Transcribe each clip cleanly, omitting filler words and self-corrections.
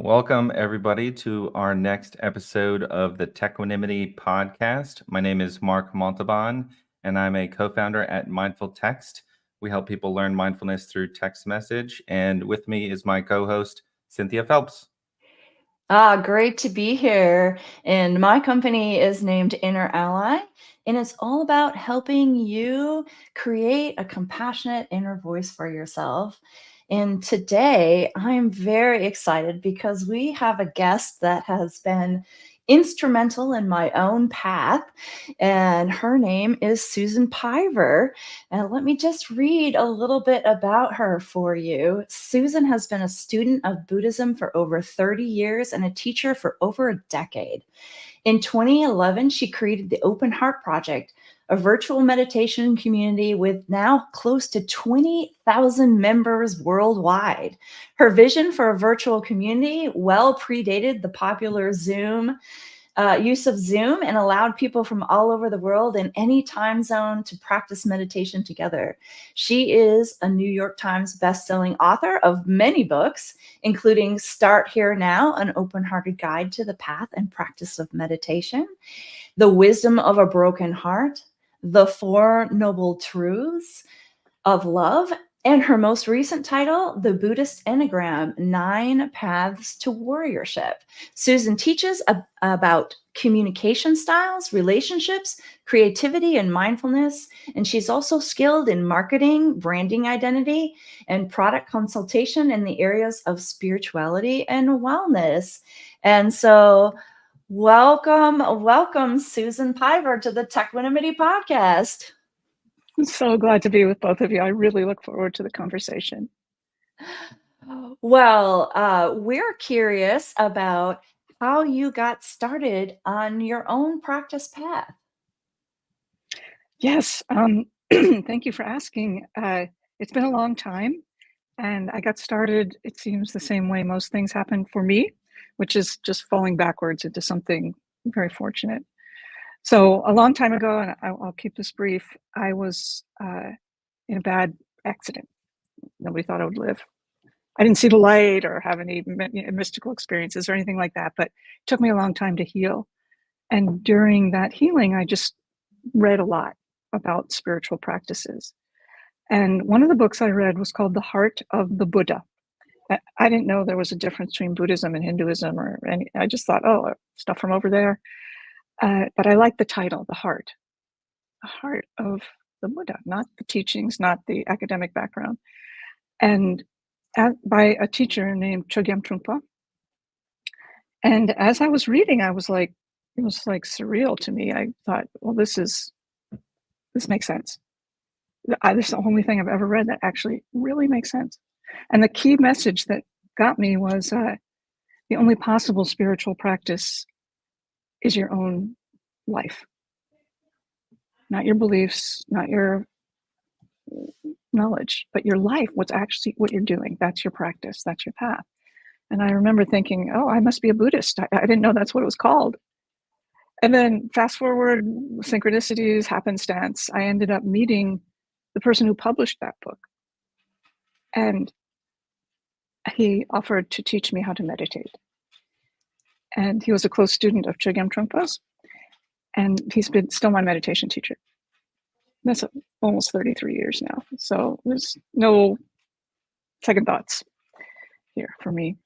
Welcome, everybody, to our next episode of the Techquanimity podcast. My name is Mark Montalban, and I'm a co-founder at Mindful Text. We help people learn mindfulness through text message. And with me is my co-host, Cynthia Phelps. Great to be here. And my company is named Inner Ally, and it's all about helping you create a compassionate inner voice for yourself. And today I'm very excited because we have a guest that has been instrumental in my own path, and her name is Susan Piver. And let me just read a little bit about her for you. Susan has been a student of Buddhism for over 30 years and a teacher for over a decade. In 2011, she created the Open Heart Project, a virtual meditation community with now close to 20,000 members worldwide. Her vision for a virtual community well predated the popular use of Zoom, and allowed people from all over the world in any time zone to practice meditation together. She is a New York Times bestselling author of many books, including Start Here Now, an open-hearted guide to the path and practice of meditation, The Wisdom of a Broken Heart, The Four Noble Truths of Love, and her most recent title, The Buddhist Enneagram, 9 Paths to Warriorship. Susan teaches about communication styles, relationships, creativity, and mindfulness. And she's also skilled in marketing, branding identity, and product consultation in the areas of spirituality and wellness. And so welcome, Susan Piver, to the Techquanimity podcast. I'm so glad to be with both of you. I really look forward to the conversation. Well, we're curious about how you got started on your own practice path. Yes, thank you for asking. It's been a long time, and I got started, it seems, the same way most things happen for me, which is just falling backwards into something very fortunate. So a long time ago, and I'll keep this brief, I was in a bad accident. Nobody thought I would live. I didn't see the light or have any mystical experiences or anything like that, but it took me a long time to heal. And during that healing, I just read a lot about spiritual practices. And one of the books I read was called The Heart of the Buddha. I didn't know there was a difference between Buddhism and Hinduism, or any. I just thought, oh, stuff from over there. But I like the title, The Heart of the Buddha, not the teachings, not the academic background. And by a teacher named Chogyam Trungpa. And as I was reading, it was like surreal to me. I thought, well, this makes sense. This is the only thing I've ever read that actually really makes sense. And the key message that got me was the only possible spiritual practice is your own life. Not your beliefs, not your knowledge, but your life, what you're doing. That's your practice, that's your path. And I remember thinking, oh, I must be a Buddhist. I didn't know that's what it was called. And then fast forward, synchronicities, happenstance, I ended up meeting the person who published that book. And he offered to teach me how to meditate. And he was a close student of Chogyam Trungpa's. And he's been still my meditation teacher. That's almost 33 years now. So there's no second thoughts here for me.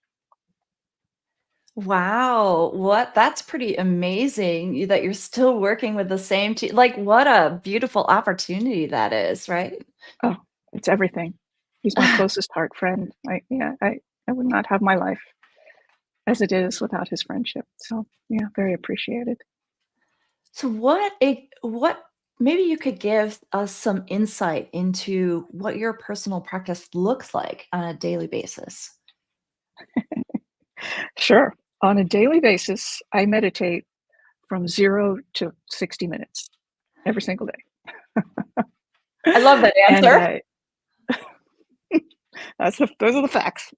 Wow, that's pretty amazing that you're still working with the same team. Like, what a beautiful opportunity that is, right? Oh, it's everything. He's my closest heart friend. I would not have my life as it is without his friendship. So yeah, very appreciated. So maybe you could give us some insight into what your personal practice looks like on a daily basis. Sure. On a daily basis, I meditate from 0 to 60 minutes every single day. I love that answer. Those are the facts.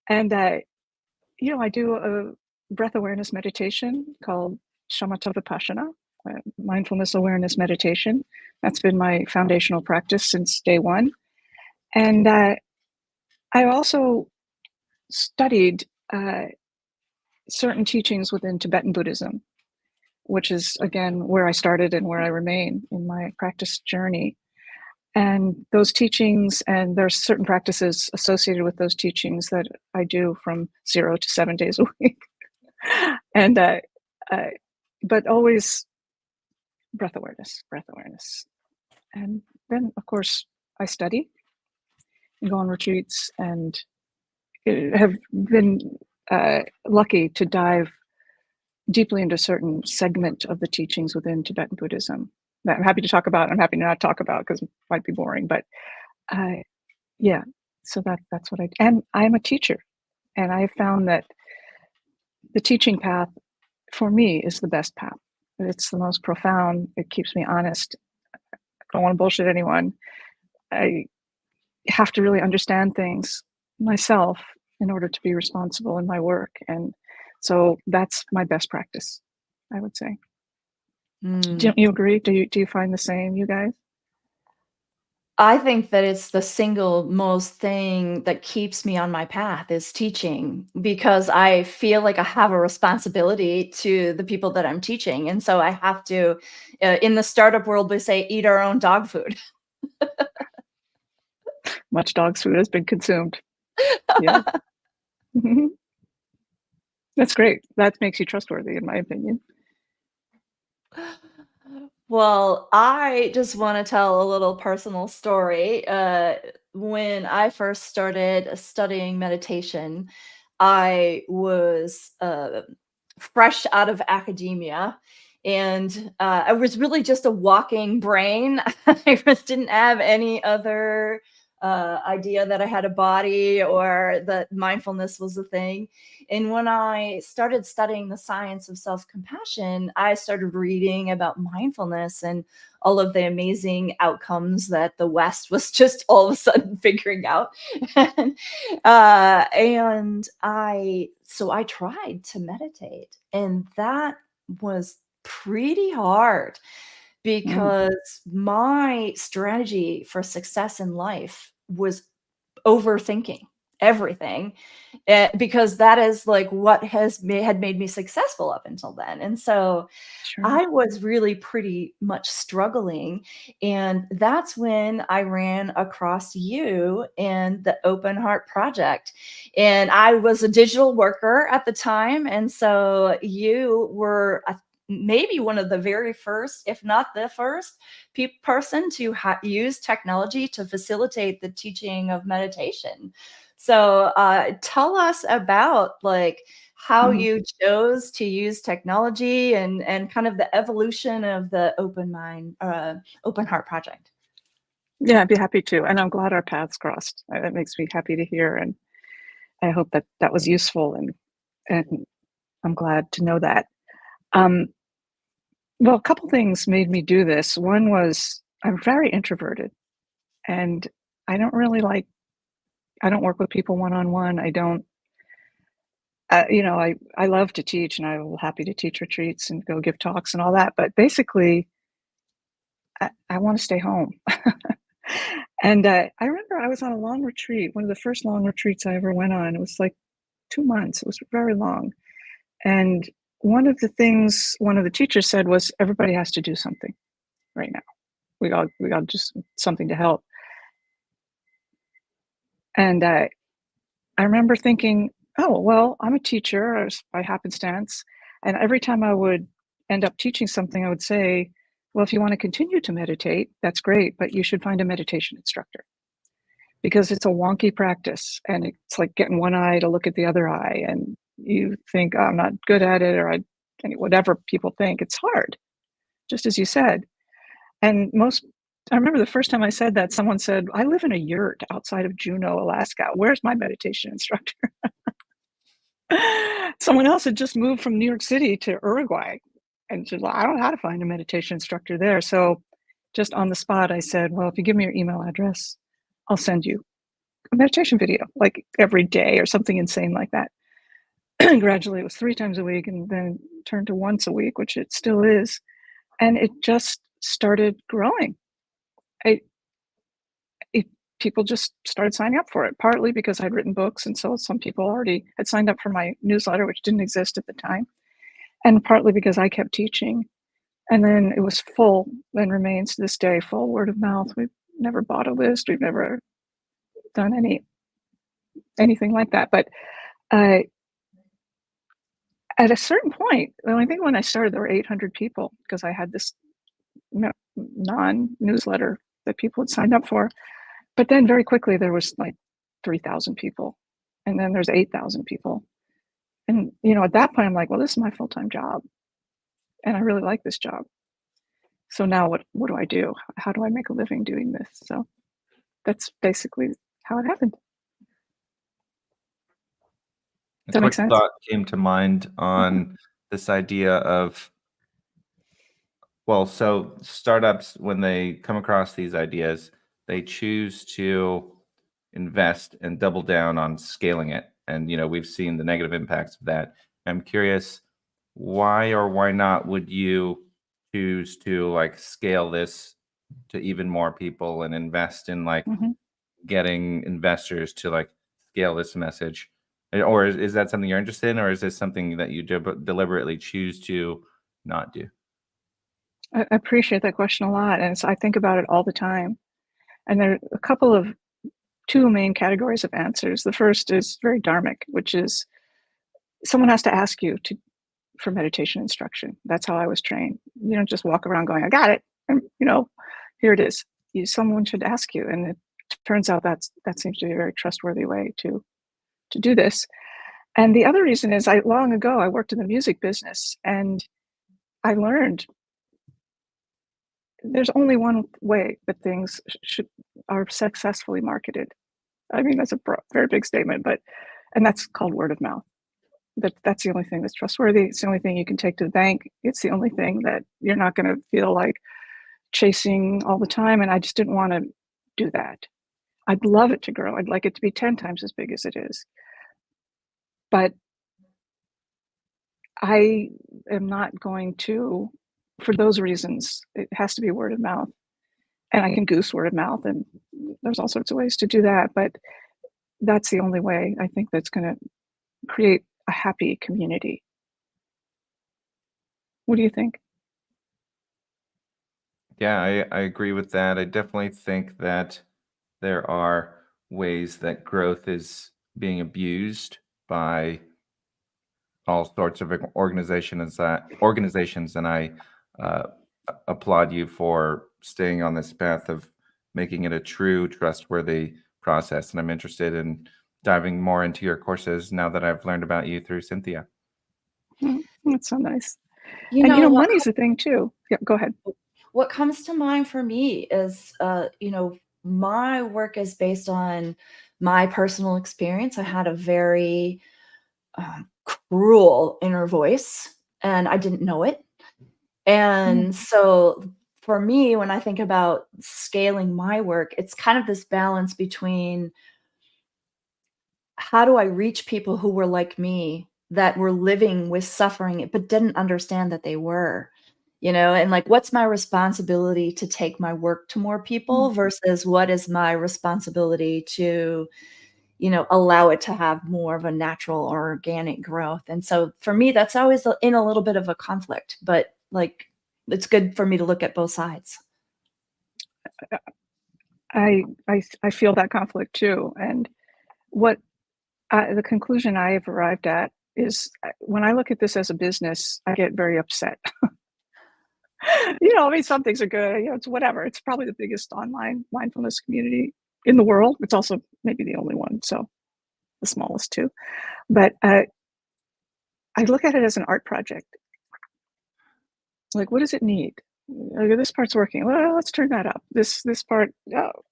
And I do a breath awareness meditation called Shamatha Vipassana, mindfulness awareness meditation. That's been my foundational practice since day one. And I also studied certain teachings within Tibetan Buddhism, which is, again, where I started and where I remain in my practice journey. And those teachings, and there's certain practices associated with those teachings that I do from 0 to 7 days a week. And but always breath awareness. And then, of course, I study and go on retreats, and have been lucky to dive deeply into a certain segment of the teachings within Tibetan Buddhism that I'm happy to talk about. I'm happy to not talk about because it might be boring, but yeah. So that's what and I'm a teacher, and I have found that the teaching path for me is the best path. It's the most profound. It keeps me honest. I don't want to bullshit anyone. I have to really understand things myself in order to be responsible in my work. And so that's my best practice, I would say. Don't you agree? Do you find the same, you guys? I think that it's the single most thing that keeps me on my path is teaching, because I feel like I have a responsibility to the people that I'm teaching. And so I have to, in the startup world, we say, eat our own dog food. Much dog food has been consumed. Yeah. That's great. That makes you trustworthy, in my opinion. Well, I just want to tell a little personal story. When I first started studying meditation, I was fresh out of academia, and I was really just a walking brain. I just didn't have any other idea that I had a body or that mindfulness was a thing. And when I started studying the science of self compassion, I started reading about mindfulness and all of the amazing outcomes that the West was just all of a sudden figuring out. and I tried to meditate, and that was pretty hard because my strategy for success in life was overthinking everything, because that is like what had made me successful up until then. And so Sure. I was really pretty much struggling. And that's when I ran across you and the Open Heart Project. And I was a digital worker at the time. And so you were maybe one of the very first, if not the first, person to use technology to facilitate the teaching of meditation. So tell us about like how you chose to use technology and kind of the evolution of the Open Heart Project. Yeah, I'd be happy to. And I'm glad our paths crossed. That makes me happy to hear. And I hope that that was useful. And I'm glad to know that. Well, a couple things made me do this. One was I'm very introverted, and I don't really I don't work with people one-on-one. I don't, I love to teach, and I'm happy to teach retreats and go give talks and all that. But basically, I want to stay home. And I remember I was on a long retreat, one of the first long retreats I ever went on. It was like 2 months. It was very long. And one of the things one of the teachers said was, everybody has to do something right now. We all just something to help. And I remember thinking, oh, well, I'm a teacher by happenstance. And every time I would end up teaching something, I would say, well, if you want to continue to meditate, that's great, but you should find a meditation instructor, because it's a wonky practice. And it's like getting one eye to look at the other eye. And you think, oh, I'm not good at it, or whatever people think. It's hard, just as you said. And I remember the first time I said that, someone said, I live in a yurt outside of Juneau, Alaska. Where's my meditation instructor? Someone else had just moved from New York City to Uruguay, and said, I don't know how to find a meditation instructor there. So just on the spot, I said, well, if you give me your email address, I'll send you a meditation video, like every day or something insane like that. Gradually, it was 3 times a week, and then turned to once a week, which it still is. And it just started growing. It people just started signing up for it, partly because I'd written books, and so some people already had signed up for my newsletter, which didn't exist at the time, and partly because I kept teaching. And then it was full, and remains to this day, full word of mouth. We've never bought a list. We've never done anything like that. But at a certain point, well, I think when I started, there were 800 people because I had this non-newsletter that people had signed up for. But then very quickly there was like 3,000 people, and then there's 8,000 people. And, at that point I'm like, well, this is my full-time job, and I really like this job. So now what do I do? How do I make a living doing this? So that's basically how it happened. A Does that make quick sense? thought came to mind on this idea of, well, so startups, when they come across these ideas, they choose to invest and double down on scaling it. And, we've seen the negative impacts of that. I'm curious, why or why not would you choose to like scale this to even more people and invest in like Mhm. getting investors to like scale this message? Or is that something you're interested in, or is this something that you deliberately choose to not do? I appreciate that question a lot, and so I think about it all the time. And there are two main categories of answers. The first is very dharmic, which is someone has to ask you for meditation instruction. That's how I was trained. You don't just walk around going, I got it, and here it is. Someone should ask you, and it turns out that seems to be a very trustworthy way to do this. And the other reason is, long ago I worked in the music business, and I learned there's only one way that things are successfully marketed. I mean, that's a very big statement, and that's called word of mouth. That's the only thing that's trustworthy. It's the only thing you can take to the bank. It's the only thing that you're not going to feel like chasing all the time. And I just didn't want to do that. I'd love it to grow. I'd like it to be 10 times as big as it is. But I am not going to, for those reasons. It has to be word of mouth. And I can goose word of mouth, and there's all sorts of ways to do that. But that's the only way I think that's going to create a happy community. What do you think? Yeah, I agree with that. I definitely think that there are ways that growth is being abused by all sorts of organizations, and I uh, applaud you for staying on this path of making it a true, trustworthy process. And I'm interested in diving more into your courses now that I've learned about you through Cynthia. That's so nice. You And know what? money's a thing too. Yeah, go ahead. What comes to mind for me is, my work is based on my personal experience. I had a very cruel inner voice, and I didn't know it. And so for me, when I think about scaling my work, it's kind of this balance between how do I reach people who were like me that were living with suffering but didn't understand that they were, and like what's my responsibility to take my work to more people versus what is my responsibility to, allow it to have more of a natural or organic growth. And so for me, that's always in a little bit of a conflict, but like it's good for me to look at both sides. I feel that conflict too. And what the conclusion I have arrived at is, when I look at this as a business, I get very upset. I mean, some things are good. It's whatever. It's probably the biggest online mindfulness community in the world. It's also maybe the only one, so the smallest too. But I look at it as an art project. Like, what does it need? Okay, this part's working. Well, let's turn that up. This part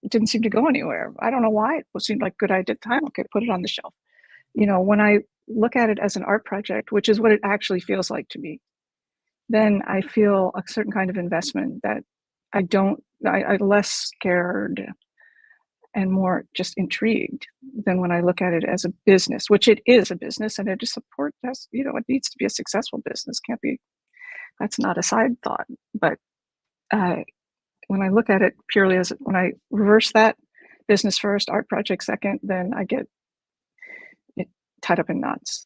didn't seem to go anywhere. I don't know why. It seemed like a good idea at the time. Okay, put it on the shelf. When I look at it as an art project, which is what it actually feels like to me, then I feel a certain kind of investment that I'm less scared and more just intrigued than when I look at it as a business, which it is a business, and it just it needs to be a successful business. That's not a side thought. But when I look at it purely when I reverse that business first, art project second, then I get it tied up in knots.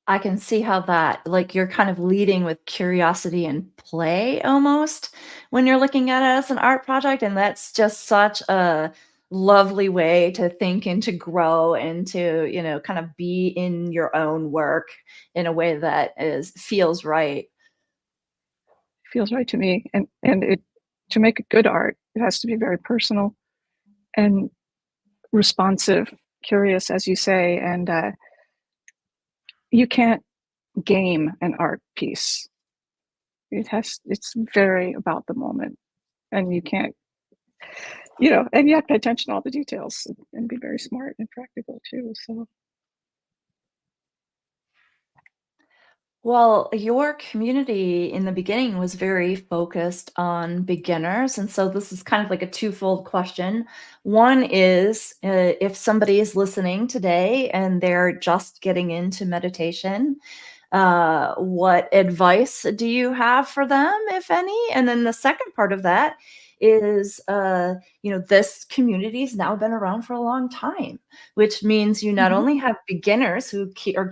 I can see how that, like, you're kind of leading with curiosity and play almost when you're looking at it as an art project, and that's just such a lovely way to think and to grow and to, kind of be in your own work in a way that is feels right. Feels right to me. And it to make a good art, it has to be very personal and responsive, curious, as you say, and you can't game an art piece. It's very about the moment, and you can't, and you have to pay attention to all the details and be very smart and practical too. So Well, your community in the beginning was very focused on beginners. And so this is kind of like a twofold question. One is if somebody is listening today and they're just getting into meditation, what advice do you have for them, if any? And then the second part of that is, this community's now been around for a long time, which means you not mhm. only have beginners who are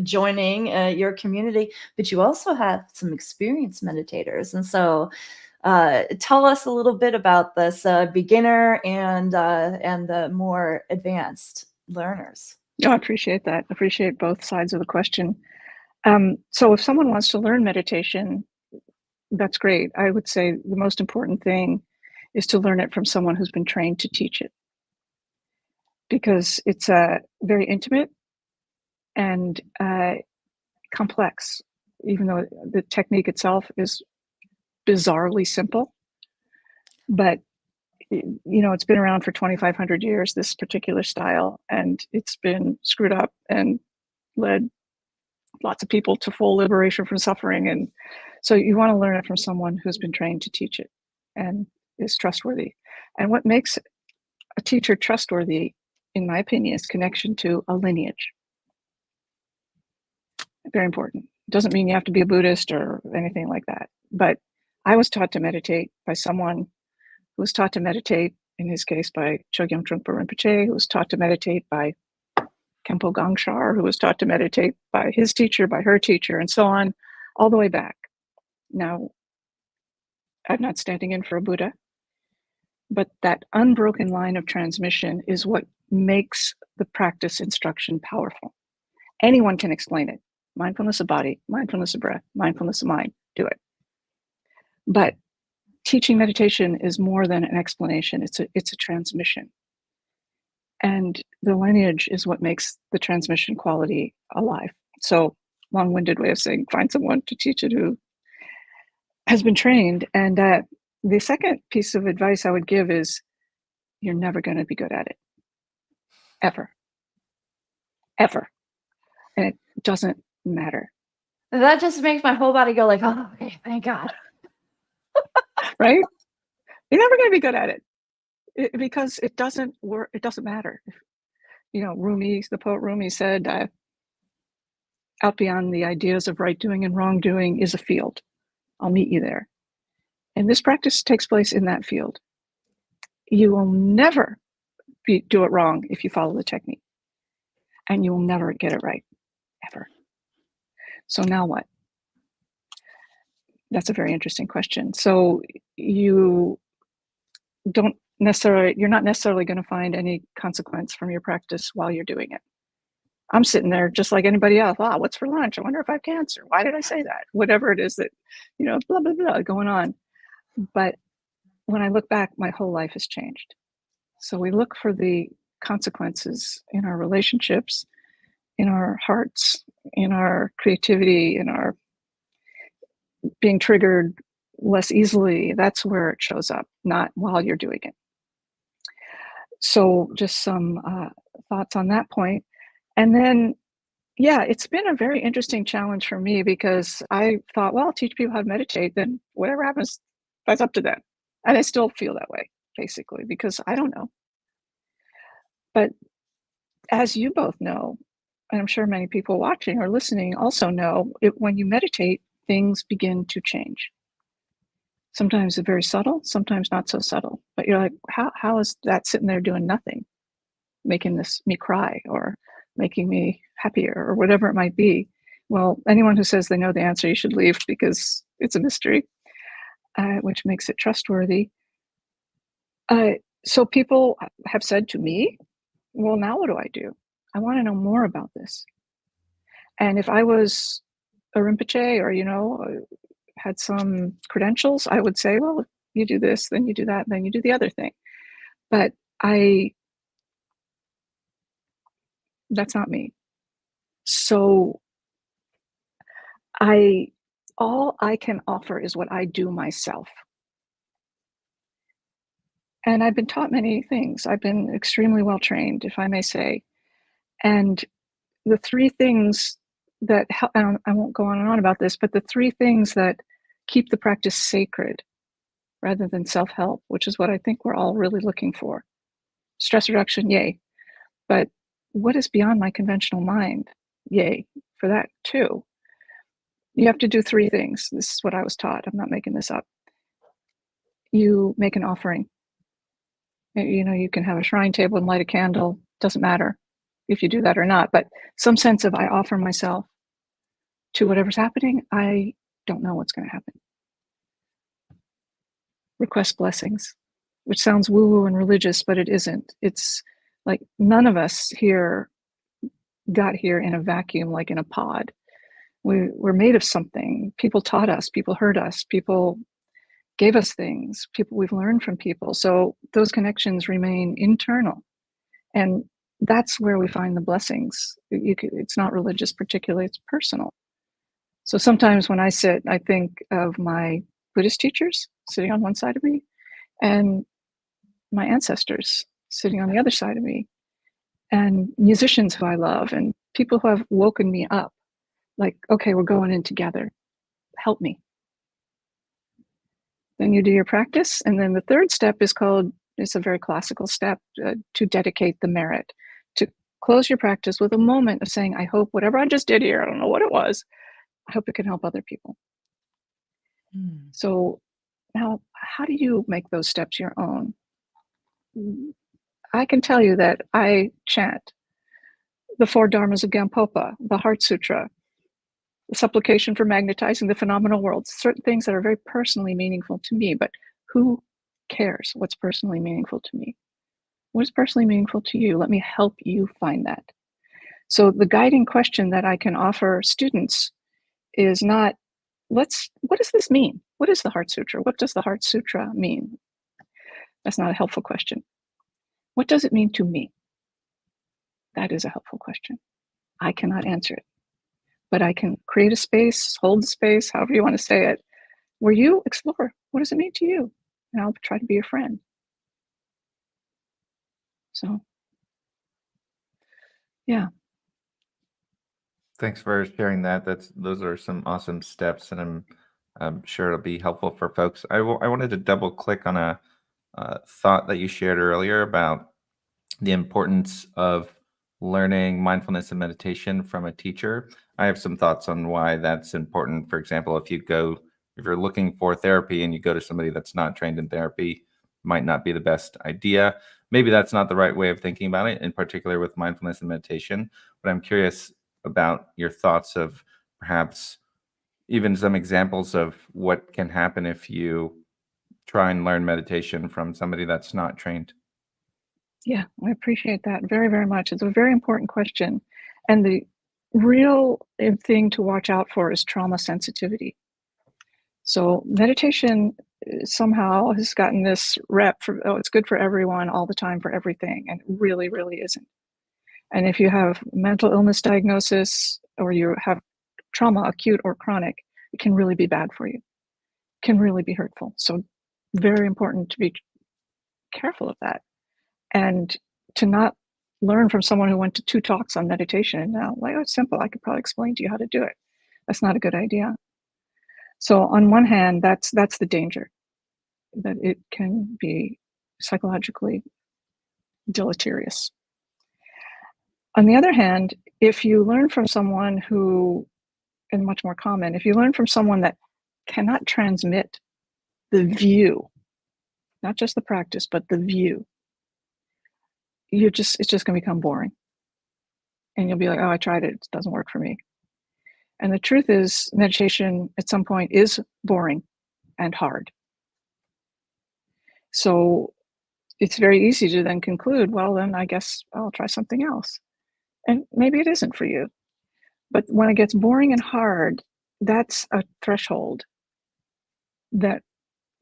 joining your community, but you also have some experienced meditators. And so, tell us a little bit about this beginner and the more advanced learners. I appreciate that. I appreciate both sides of the question. So if someone wants to learn meditation, that's great. I would say the most important thing is to learn it from someone who's been trained to teach it, because it's very intimate and complex, even though the technique itself is bizarrely simple. But it's been around for 2,500 years, this particular style, and it's been screwed up and led lots of people to full liberation from suffering. And so you want to learn it from someone who's been trained to teach it and is trustworthy. And what makes a teacher trustworthy, in my opinion, is connection to a lineage. Very important. Doesn't mean you have to be a Buddhist or anything like that. But I was taught to meditate by someone who was taught to meditate, in his case, by Chogyam Trungpa Rinpoche, who was taught to meditate by Khenpo Gangshar, who was taught to meditate by his teacher, by her teacher, and so on, all the way back. Now, I'm not standing in for a Buddha, but that unbroken line of transmission is what makes the practice instruction powerful. Anyone can explain it. Mindfulness of body, mindfulness of breath, mindfulness of mind, do it. But teaching meditation is more than an explanation, it's a transmission. And the lineage is what makes the transmission quality alive. So, long-winded way of saying, find someone to teach it who has been trained. And the second piece of advice I would give is, you're never going to be good at it. Ever. Ever. And it doesn't matter. That just makes my whole body go like, oh, okay, thank God. Right? You're never going to be good at it. Because it doesn't work. It doesn't matter. Rumi, the poet Rumi said, out beyond the ideas of right doing and wrong doing is a field. I'll meet you there. And this practice takes place in that field. You will never do it wrong if you follow the technique. And you will never get it right, ever. So now what? That's a very interesting question. So you're not necessarily going to find any consequence from your practice while you're doing it. I'm sitting there just like anybody else. What's for lunch? I wonder if I have cancer. Why did I say that? Whatever it is that, blah, blah, blah, going on. But when I look back, my whole life has changed. So we look for the consequences in our relationships, in our hearts, in our creativity, in our being triggered less easily. That's where it shows up, not while you're doing it. So just some thoughts on that point. And then, it's been a very interesting challenge for me, because I thought, well, I'll teach people how to meditate, then whatever happens, that's up to them. And I still feel that way, basically, because I don't know. But as you both know, and I'm sure many people watching or listening also know, when you meditate, things begin to change. Sometimes it's very subtle, sometimes not so subtle. But you're like, how is that sitting there doing nothing, making me cry or making me happier or whatever it might be? Well, anyone who says they know the answer, you should leave, because it's a mystery, which makes it trustworthy. So people have said to me, well, now what do I do? I want to know more about this. And if I was a Rinpoche or, had some credentials, I would say, well, you do this, then you do that, then you do the other thing. But that's not me. So all I can offer is what I do myself. And I've been taught many things. I've been extremely well trained, if I may say. And the three things that help, and I won't go on and on about this, but the three things that keep the practice sacred rather than self-help, which is what I think we're all really looking for. Stress reduction, yay. But what is beyond my conventional mind? Yay for that too. You have to do three things. This is what I was taught. I'm not making this up. You make an offering. You can have a shrine table and light a candle. Doesn't matter if you do that or not, but some sense of I offer myself to whatever's happening. I don't know what's going to happen. Request blessings, which sounds woo-woo and religious, but it isn't. It's like none of us here got here in a vacuum, like in a pod. We're made of something. People taught us, people heard us, people gave us things, people we've learned from people. So those connections remain internal. And that's where we find the blessings. It's not religious particularly, it's personal. So sometimes when I sit, I think of my Buddhist teachers sitting on one side of me and my ancestors sitting on the other side of me, and musicians who I love and people who have woken me up. Like, okay, we're going in together. Help me. Then you do your practice. And then the third step it's a very classical step, to dedicate the merit, to close your practice with a moment of saying, I hope whatever I just did here, I don't know what it was, I hope it can help other people. So now, how do you make those steps your own? I can tell you that I chant the four dharmas of Gampopa, the Heart Sutra, the supplication for magnetizing the phenomenal world, certain things that are very personally meaningful to me. But who cares what's personally meaningful to me? What is personally meaningful to you? Let me help you find that. So the guiding question that I can offer students is not, what does this mean? What is the Heart Sutra? What does the Heart Sutra mean? That's not a helpful question. What does it mean to me? That is a helpful question. I cannot answer it, but I can create a space, hold the space, however you want to say it, where you explore, what does it mean to you? And I'll try to be your friend. So, yeah. Thanks for sharing that. Those are some awesome steps, and I'm sure it'll be helpful for folks. I wanted to double click on a thought that you shared earlier about the importance of learning mindfulness and meditation from a teacher. I have some thoughts on why that's important. For example, if you're looking for therapy and you go to somebody that's not trained in therapy, might not be the best idea. Maybe that's not the right way of thinking about it, in particular with mindfulness and meditation. But I'm curious about your thoughts of perhaps even some examples of what can happen if you try and learn meditation from somebody that's not trained. Yeah, I appreciate that very, very much. It's a very important question. And the real thing to watch out for is trauma sensitivity. So meditation somehow has gotten this rep for, it's good for everyone all the time for everything. And it really, really isn't. And if you have mental illness diagnosis or you have trauma, acute or chronic, it can really be bad for you. It can really be hurtful. So very important to be careful of that. And to not learn from someone who went to 2 talks on meditation and now, like, oh, it's simple, I could probably explain to you how to do it. That's not a good idea. So on one hand, that's the danger, that it can be psychologically deleterious. On the other hand, if you learn from someone who, and much more common, if you learn from someone that cannot transmit the view, not just the practice, but the view, it's just going to become boring. And you'll be like, oh, I tried it. It doesn't work for me. And the truth is, meditation at some point is boring and hard. So it's very easy to then conclude, well, then I guess I'll try something else. And maybe it isn't for you. But when it gets boring and hard, that's a threshold that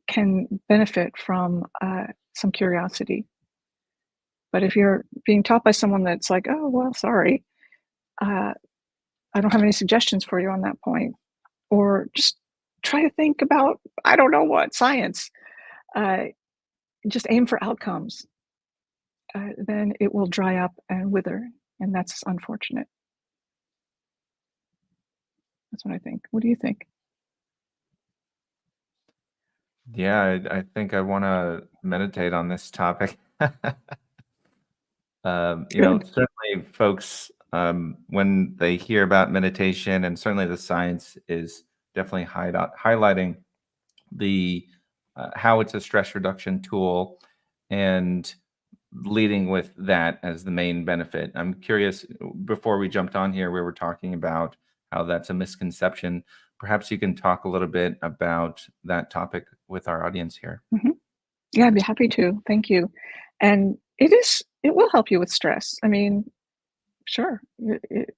can benefit from some curiosity. But if you're being taught by someone that's like, oh, well, sorry, I don't have any suggestions for you on that point, or just try to think about, I don't know what, science, just aim for outcomes, then it will dry up and wither. And that's unfortunate. That's what I think. What do you think? Yeah, I think I want to meditate on this topic. Good. Certainly folks, when they hear about meditation, and certainly the science is definitely highlighting the how it's a stress reduction tool, and leading with that as the main benefit. I'm curious, before we jumped on here, we were talking about how that's a misconception. Perhaps you can talk a little bit about that topic with our audience here. Mhm. Yeah, I'd be happy to. Thank you. And it will help you with stress. I mean, sure,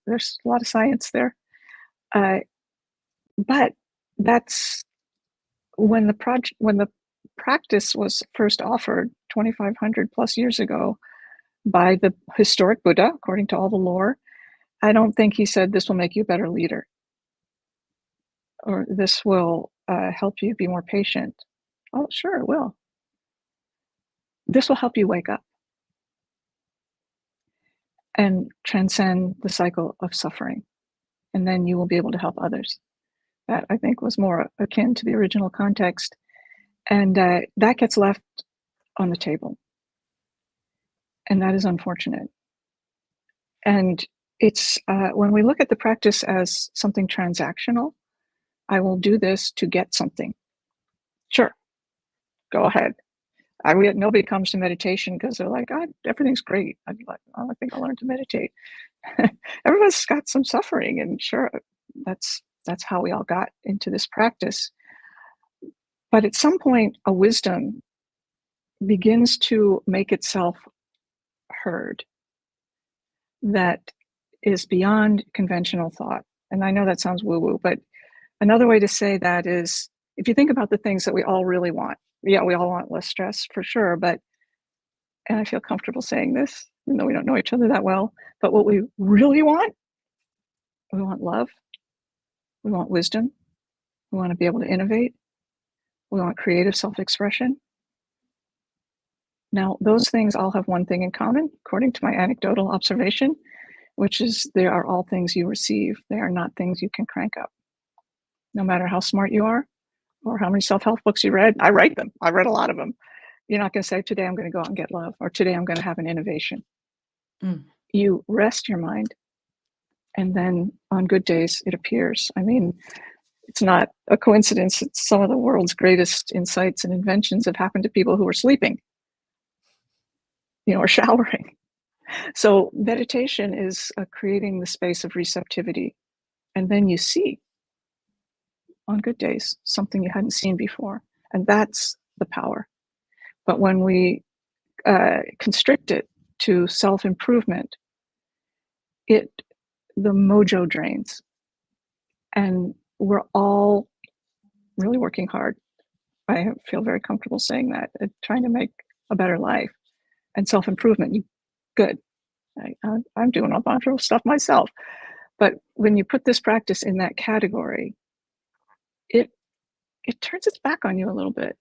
there's a lot of science there. Uh, but that's when the practice was first offered 2,500 plus years ago by the historic Buddha, according to all the lore. I don't think he said this will make you a better leader, or this will help you be more patient. Oh, sure, it will. This will help you wake up and transcend the cycle of suffering. And then you will be able to help others. That, I think, was more akin to the original context. And that gets left on the table. And that is unfortunate. And it's when we look at the practice as something transactional, I will do this to get something. Sure, go ahead. Nobody comes to meditation because they're like, everything's great. I'd be like, oh, I think I'll learn to meditate. Everyone's got some suffering, and sure, that's how we all got into this practice. But at some point, a wisdom begins to make itself heard that is beyond conventional thought. And I know that sounds woo-woo, but another way to say that is, if you think about the things that we all really want, yeah, we all want less stress for sure, and I feel comfortable saying this, even though we don't know each other that well, but what we really want, we want love, we want wisdom, we want to be able to innovate, we want creative self-expression. Now, those things all have one thing in common, according to my anecdotal observation, which is they are all things you receive. They are not things you can crank up. No matter how smart you are or how many self-help books you read, I write them. I read a lot of them. You're not going to say, today I'm going to go out and get love, or today I'm going to have an innovation. You rest your mind, and then on good days, it appears. I mean, it's not a coincidence. It's some of the world's greatest insights and inventions have happened to people who are sleeping, or showering. So meditation is creating the space of receptivity. And then you see, on good days, something you hadn't seen before. And that's the power. But when we constrict it to self-improvement, the mojo drains. And we're all really working hard. I feel very comfortable saying that, trying to make a better life. And self-improvement, good. I'm doing a bunch of stuff myself. But when you put this practice in that category, it turns its back on you a little bit.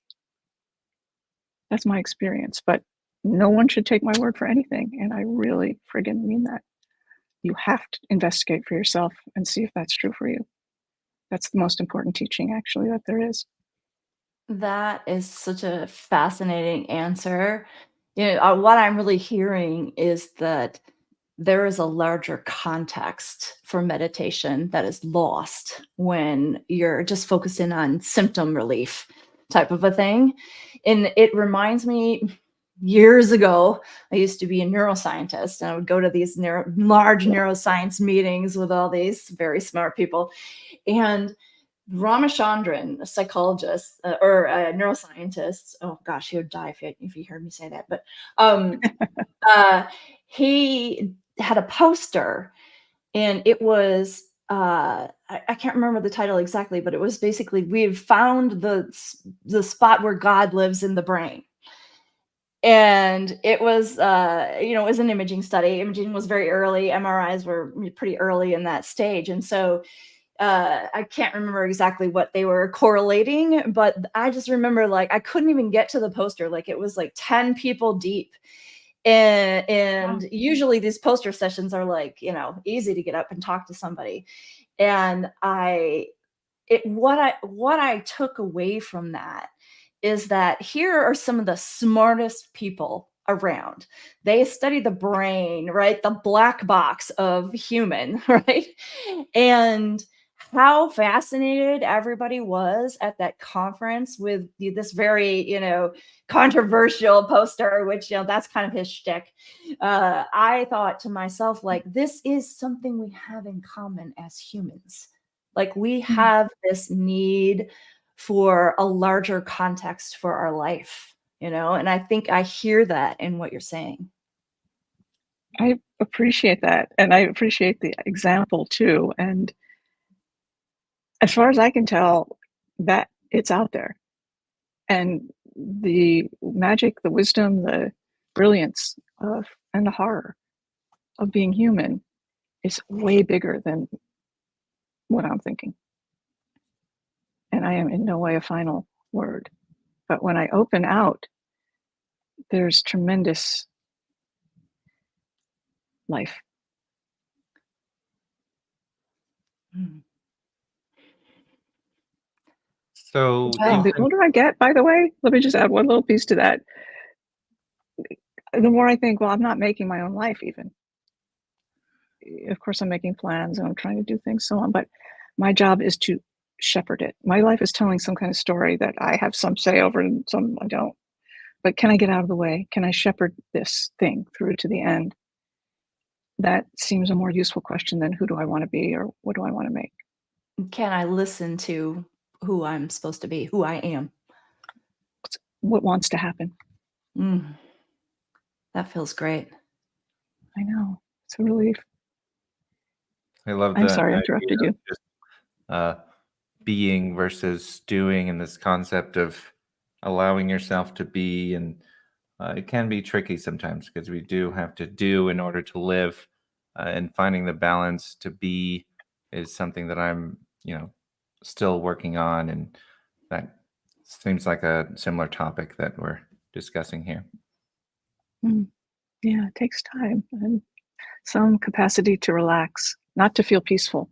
That's my experience. But no one should take my word for anything. And I really friggin' mean that. You have to investigate for yourself and see if that's true for you. That's the most important teaching, actually, that there is. That is such a fascinating answer. What I'm really hearing is that there is a larger context for meditation that is lost when you're just focusing on symptom relief. type of a thing. And it reminds me, years ago, I used to be a neuroscientist, and I would go to these large neuroscience meetings with all these very smart people. And Ramachandran, a psychologist or a neuroscientist, oh gosh, he would die if he heard me say that. But uh, he had a poster, and it was I can't remember the title exactly, but it was basically, we've found the spot where God lives in the brain. And it was it was an imaging study. Imaging was very early. MRIs were pretty early in that stage, and so I can't remember exactly what they were correlating, but I just remember, like, I couldn't even get to the poster. Like, it was like 10 people deep. And usually these poster sessions are like, easy to get up and talk to somebody. And what I took away from that is that here are some of the smartest people around. They study the brain, right? The black box of human, right? And how fascinated everybody was at that conference with this very, controversial poster, which, that's kind of his shtick. I thought to myself, like, this is something we have in common as humans. Like, we have this need for a larger context for our life, and I think I hear that in what you're saying. I appreciate that, and I appreciate the example too, and as far as I can tell, that it's out there, and the magic, the wisdom, the brilliance of and the horror of being human is way bigger than what I'm thinking, and I am in no way a final word, but when I open out, there's tremendous life. Mm. So Wow. And you've the been older I get, by the way, let me just add one little piece to that. The more I think, well, I'm not making my own life even. Of course, I'm making plans and I'm trying to do things, so on, but my job is to shepherd it. My life is telling some kind of story that I have some say over and some I don't. But can I get out of the way? Can I shepherd this thing through to the end? That seems a more useful question than who do I want to be or what do I want to make? Can I listen to who I'm supposed to be, who I am? What wants to happen? Mm, that feels great. I know. It's a relief. I love I'm the sorry I idea interrupted of you. just uh, being versus doing, and this concept of allowing yourself to be. And it can be tricky sometimes because we do have to do in order to live, and finding the balance to be is something that I'm, still working on. And that seems like a similar topic that we're discussing here. Mm, yeah, it takes time and some capacity to relax, not to feel peaceful,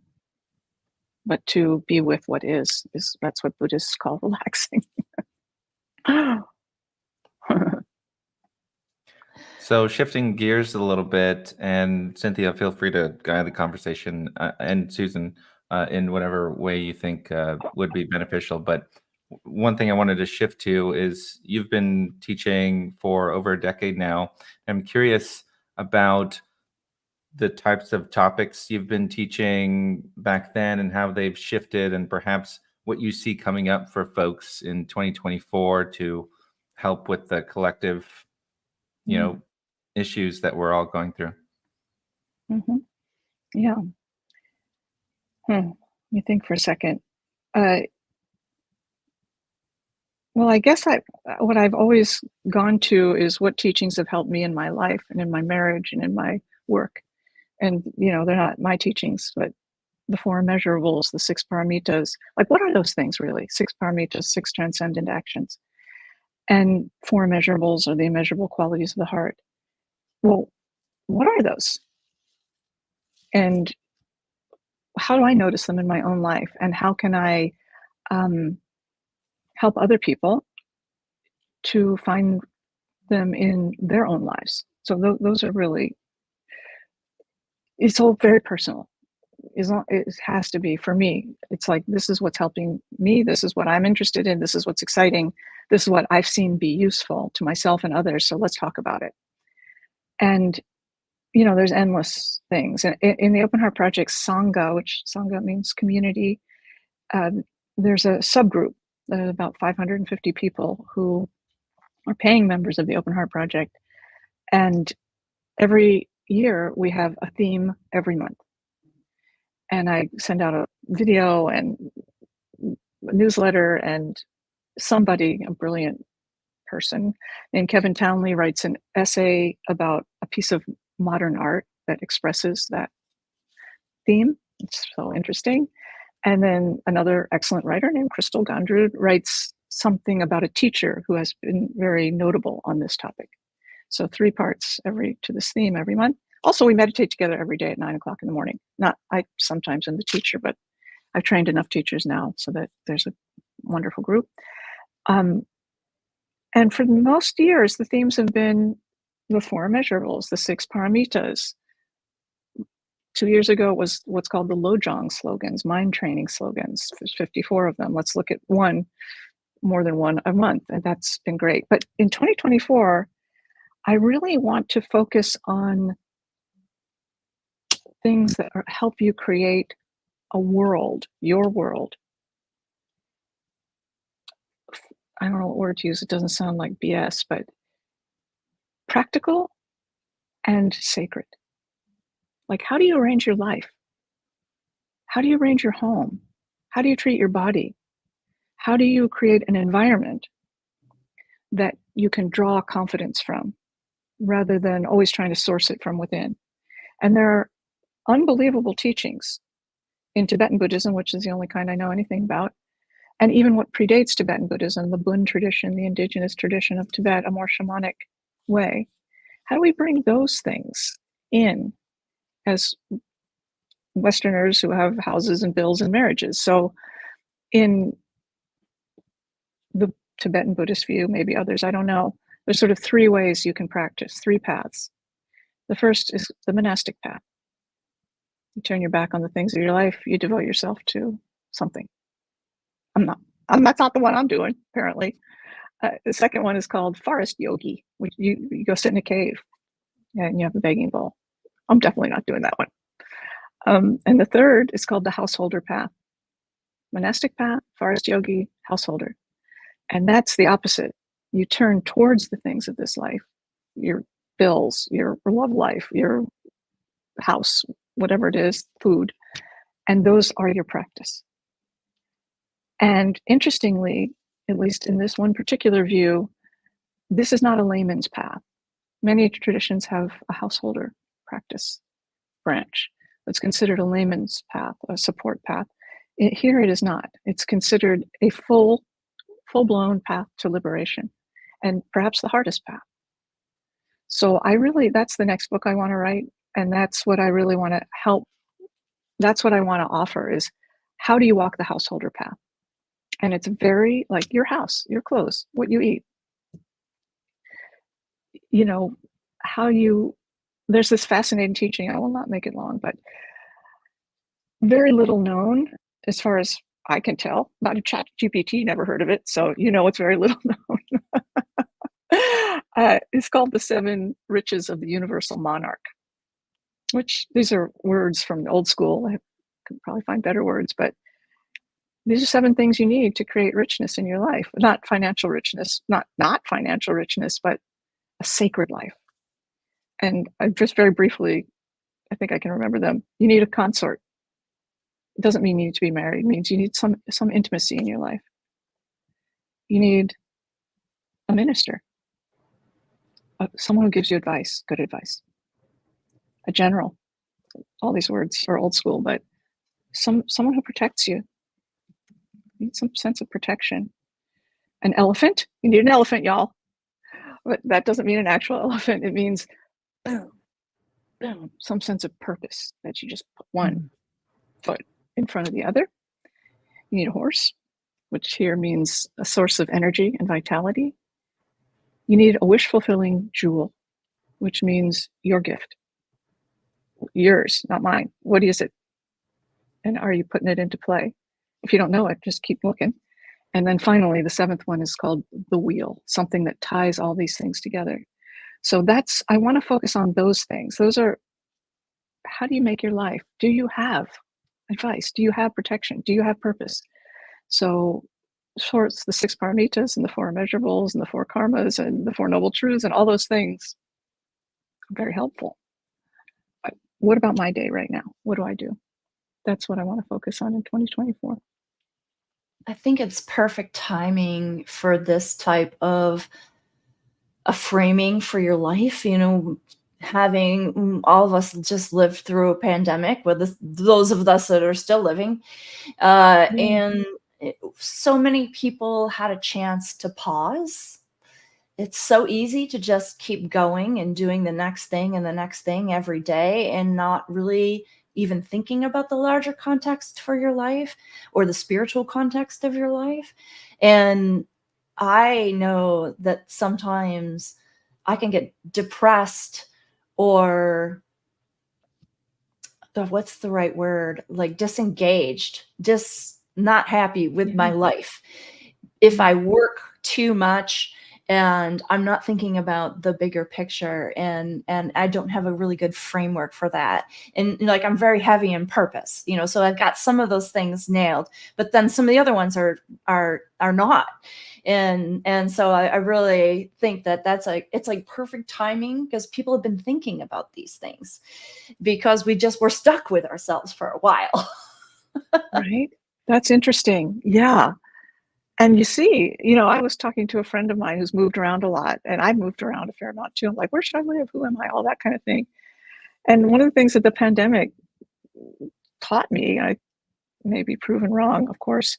but to be with what is that's what Buddhists call relaxing. So shifting gears a little bit, and Cynthia, feel free to guide the conversation, and Susan, in whatever way you think would be beneficial. But one thing I wanted to shift to is you've been teaching for over a decade now. I'm curious about the types of topics you've been teaching back then and how they've shifted, and perhaps what you see coming up for folks in 2024 to help with the collective, you Mm, know, issues that we're all going through. mhm. Yeah. Let me think for a second. Uh, well, I guess what I've always gone to is what teachings have helped me in my life and in my marriage and in my work. And, they're not my teachings, but the four immeasurables, the six paramitas. Like, what are those things really? Six paramitas, six transcendent actions. And four immeasurables are the immeasurable qualities of the heart. Well, what are those? And how do I notice them in my own life? And how can I um, help other people to find them in their own lives? So those are really, it's all very personal. it has to be for me. It's like, this is what's helping me. This is what I'm interested in. This is what's exciting. This is what I've seen be useful to myself and others. So let's talk about it. And, there's endless things. And in the Open Heart Project, Sangha, which Sangha means community, there's a subgroup. There's about 550 people who are paying members of the Open Heart Project. And every year we have a theme every month. And I send out a video and a newsletter, and somebody, a brilliant person named Kevin Townley, writes an essay about a piece of modern art that expresses that theme. It's so interesting. And then another excellent writer named Crystal Gondrud writes something about a teacher who has been very notable on this topic. So 3 parts to this theme every month. Also, we meditate together every day at 9 o'clock in the morning. Not I sometimes am the teacher, but I've trained enough teachers now so that there's a wonderful group. And for most years, the themes have been the 4 immeasurables, the 6 paramitas. 2 years ago, it was what's called the Lojong slogans, mind training slogans. There's 54 of them. Let's look at more than one a month, and that's been great. But in 2024, I really want to focus on things that help you create a world, your world. I don't know what word to use. It doesn't sound like BS, but practical and sacred. Like, how do you arrange your life? How do you arrange your home? How do you treat your body? How do you create an environment that you can draw confidence from rather than always trying to source it from within? And there are unbelievable teachings in Tibetan Buddhism, which is the only kind I know anything about, and even what predates Tibetan Buddhism, the Bön tradition, the indigenous tradition of Tibet, a more shamanic way. How do we bring those things in as Westerners who have houses and bills and marriages? So in the Tibetan Buddhist view, maybe others, I don't know, there's sort of 3 ways you can practice, 3 paths. The first is the monastic path. You turn your back on the things of your life, you devote yourself to something. That's not the one I'm doing, apparently. The second one is called forest yogi, which you go sit in a cave and you have a begging bowl. I'm definitely not doing that one. And the third is called the householder path. Monastic path, forest yogi, householder. And that's the opposite. You turn towards the things of this life, your bills, your love life, your house, whatever it is, food, and those are your practice. And interestingly, at least in this one particular view, this is not a layman's path. Many traditions have a householder practice branch that's considered a layman's path, a support path. Here it is not. It's considered a full-blown path to liberation, and perhaps the hardest path. So that's the next book I want to write, and that's what I really want to help. That's what I want to offer is, how do you walk the householder path? And it's very like your house, your clothes, what you eat. There's this fascinating teaching, I will not make it long, but very little known as far as I can tell. Not a chat GPT, never heard of it, so it's very little known. It's called the 7 Riches of the Universal Monarch, which these are words from the old school. I could probably find better words, but these are 7 things you need to create richness in your life. Not financial richness, not financial richness, but a sacred life. And I just very briefly, I think I can remember them. You need a consort. It doesn't mean you need to be married. It means you need some intimacy in your life. You need a minister, someone who gives you advice, good advice. A general. All these words are old school, but someone who protects you. You need some sense of protection. An elephant. You need an elephant, y'all. But that doesn't mean an actual elephant. It means some sense of purpose, that you just put one foot in front of the other. You need a horse, which here means a source of energy and vitality. You need a wish-fulfilling jewel, which means your gift. Yours, not mine. What is it? And are you putting it into play? If you don't know it, just keep looking. And then finally, the seventh one is called the wheel, something that ties all these things together. So I want to focus on those things. Those are, how do you make your life? Do you have advice? Do you have protection? Do you have purpose? So, it's the six paramitas and the four immeasurables and the four karmas and the four noble truths and all those things are very helpful. But what about my day right now? What do I do? That's what I want to focus on in 2024. I think it's perfect timing for this type of a framing for your life, having all of us just lived through a pandemic with those of us that are still living. And so many people had a chance to pause. It's so easy to just keep going and doing the next thing and the next thing every day and not really even thinking about the larger context for your life or the spiritual context of your life. And I know that sometimes I can get depressed or what's the right word? Like disengaged, just not happy with my life. If I work too much and I'm not thinking about the bigger picture and I don't have a really good framework for that. And like, I'm very heavy in purpose, so I've got some of those things nailed, but then some of the other ones are not. And so I really think that it's like perfect timing because people have been thinking about these things because we're stuck with ourselves for a while. Right? That's interesting. Yeah. And you see, I was talking to a friend of mine who's moved around a lot, and I've moved around a fair amount too. I'm like, where should I live? Who am I? All that kind of thing. And one of the things that the pandemic taught me, I may be proven wrong, of course,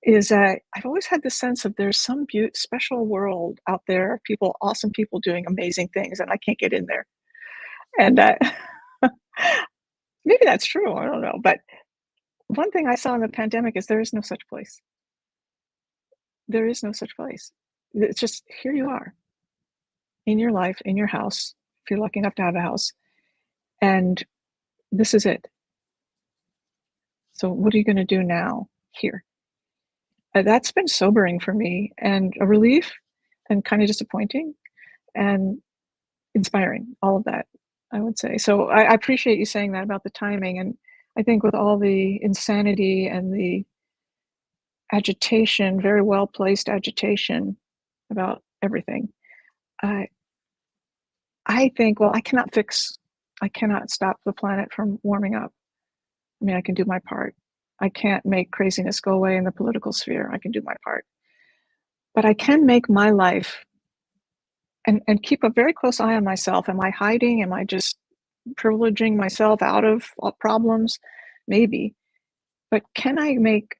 is that I've always had this sense of there's some special world out there, awesome people doing amazing things, and I can't get in there. And maybe that's true. I don't know. But one thing I saw in the pandemic is there is no such place. There is no such place. It's just, here you are in your life, in your house, if you're lucky enough to have a house, and this is it. So what are you going to do now here? That's been sobering for me and a relief and kind of disappointing and inspiring, all of that, I would say. So I appreciate you saying that about the timing. And I think with all the insanity and the agitation, very well placed agitation about everything, I think, well, I cannot stop the planet from warming up. I mean, I can do my part. I can't make craziness go away in the political sphere. I can do my part. But I can make my life and keep a very close eye on myself. Am I hiding? Am I just privileging myself out of problems? Maybe. But can I make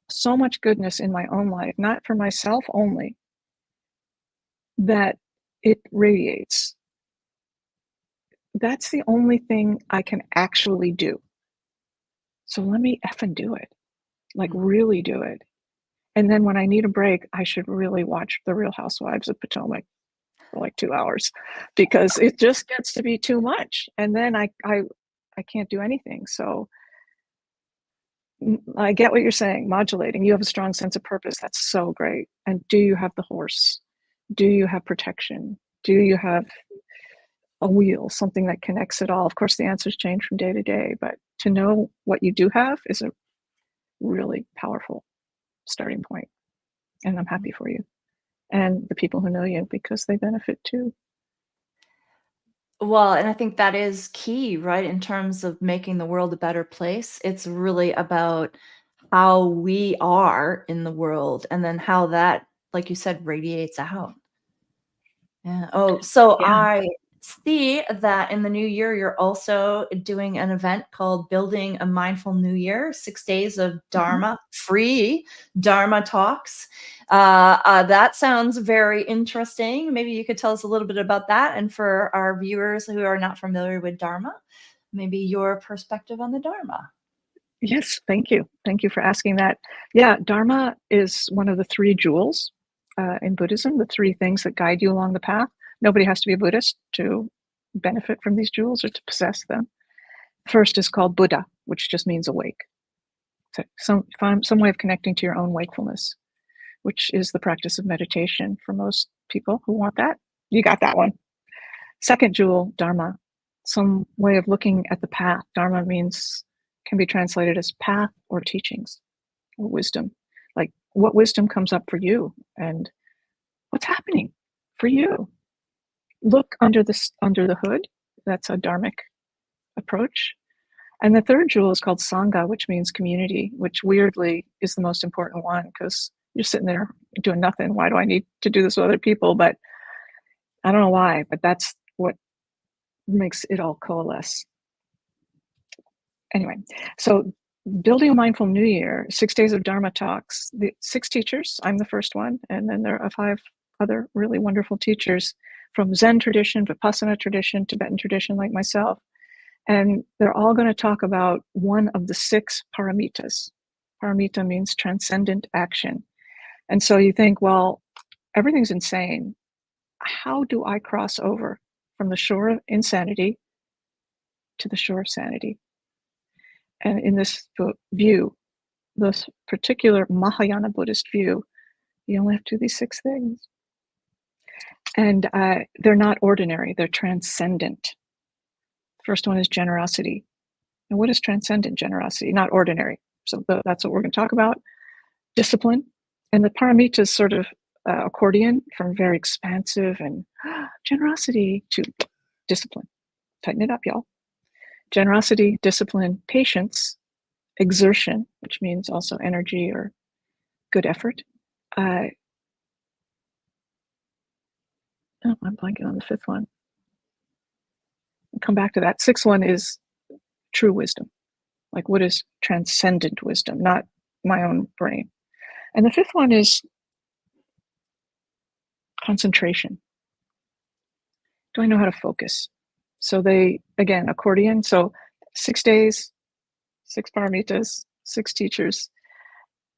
so much goodness in my own life, not for myself only, that it radiates? That's the only thing I can actually do. So let me effing do it. Like, really do it. And then when I need a break, I should really watch The Real Housewives of Potomac for like 2 hours because it just gets to be too much. And then I can't do anything. So I get what you're saying, modulating. You have a strong sense of purpose. That's so great. And do you have the horse? Do you have protection? Do you have a wheel, something that connects it all? Of course, the answers change from day to day, but to know what you do have is a really powerful starting point. And I'm happy for you and the people who know you because they benefit too. Well, and I think that is key, right? In terms of making the world a better place. It's really about how we are in the world and then how that, like you said, radiates out. Yeah. Oh, so Yeah. I see that in the new year, you're also doing an event called Building a Mindful New Year, 6 days of Dharma, free Dharma talks. That sounds very interesting. Maybe you could tell us a little bit about that. And for our viewers who are not familiar with Dharma, maybe your perspective on the Dharma. Yes, thank you. Thank you for asking that. Yeah, Dharma is one of the three jewels in Buddhism, the three things that guide you along the path. Nobody has to be a Buddhist to benefit from these jewels or to possess them. First is called Buddha, which just means awake. find some way of connecting to your own wakefulness, which is the practice of meditation for most people who want that. You got that one. Second jewel, Dharma, some way of looking at the path. Dharma can be translated as path or teachings or wisdom. Like, what wisdom comes up for you and what's happening for you? Look under the hood. That's a dharmic approach. And the third jewel is called Sangha, which means community, which weirdly is the most important one, because you're sitting there doing nothing. Why do I need to do this with other people? But I don't know why, but that's what makes it all coalesce. Anyway, so building a mindful new year, 6 days of Dharma talks, the 6 teachers, I'm the first one, and then there are 5 other really wonderful teachers from Zen tradition, Vipassana tradition, Tibetan tradition, like myself. And they're all going to talk about one of the 6 paramitas. Paramita means transcendent action. And so you think, well, everything's insane. How do I cross over from the shore of insanity to the shore of sanity? And in this view, this particular Mahayana Buddhist view, you only have to do these 6 things. And they're not ordinary, they're transcendent. First one is generosity. And what is transcendent generosity? Not ordinary. So that's what we're going to talk about. Discipline. And the paramita is sort of accordion from very expansive and generosity to discipline. Tighten it up, y'all. Generosity, discipline, patience, exertion, which means also energy or good effort. I'm blanking on the 5th one. I'll come back to that. 6th one is true wisdom. Like, what is transcendent wisdom, not my own brain. And the 5th one is concentration. Do I know how to focus? So they, again, accordion. So 6 days, 6 paramitas, 6 teachers.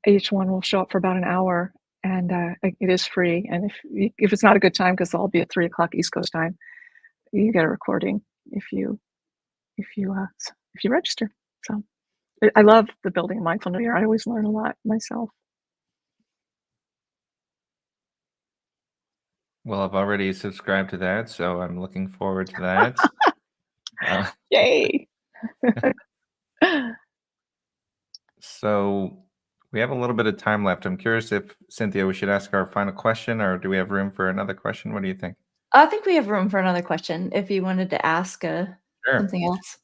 Each one will show up for about an hour, and it is free. And if it's not a good time, because they'll all be at 3:00 East Coast time, you get a recording if you register. So I love the building a mindful new year. I always learn a lot myself. Well, I've already subscribed to that, so I'm looking forward to that. Yay! So we have a little bit of time left. I'm curious if, Cynthia, we should ask our final question, or do we have room for another question? What do you think? I think we have room for another question if you wanted to ask something else.